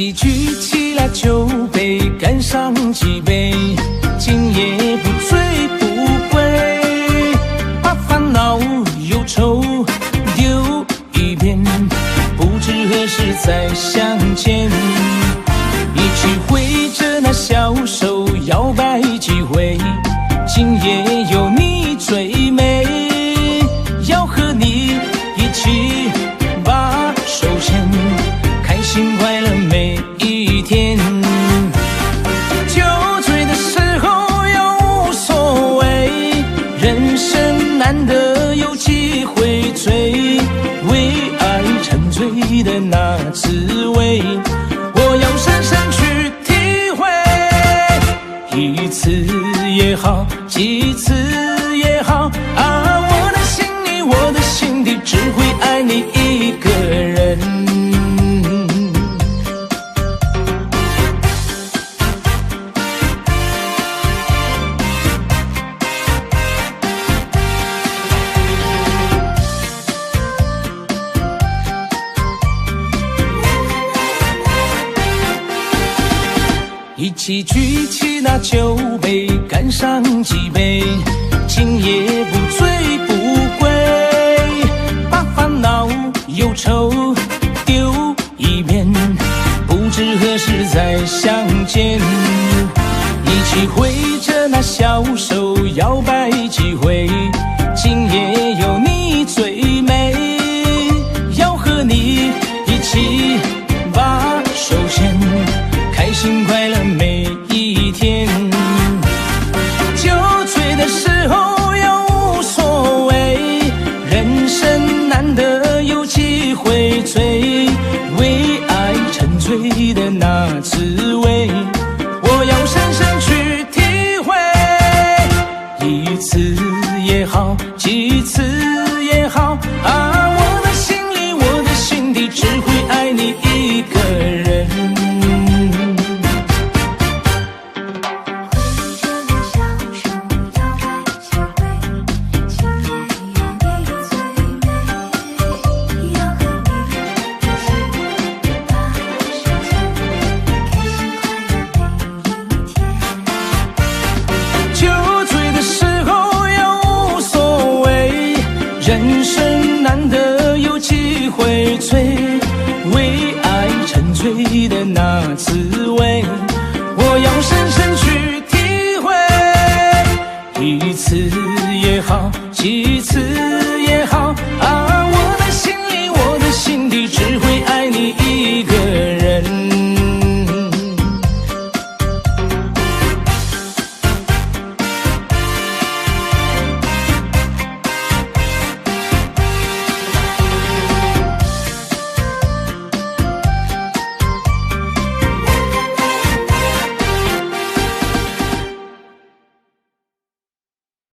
起举起了酒杯，干上几杯，今夜不醉不归，把烦恼忧愁丢一边，不知何时再相见。一起挥着那小手摇摆几回，今夜有你最美，要和你一起把手牵，开心快乐每一天。酒醉的时候又无所谓，人生难得有机会醉，为爱沉醉的那滋味，我要深深去体会。一次也好，几次也好啊，我的心里，我的心底只会爱你一个人。一起举起那酒杯，干上几杯，今夜不醉不归，把烦恼忧愁丢一边，不知何时再相见。一起挥着那小手摇摆几回，今夜有你最美，要和你一起把手牵，开心快乐每一天。酒醉的时候又无所谓，人生难得有机会醉，为爱沉醉的那滋味，我要深深去体会。一次也好，几次也好啊，我的心里，我的心底只会爱你一个人。人生难得有机会醉，为爱沉醉的那滋味，我要深深去体会。一次也好，几次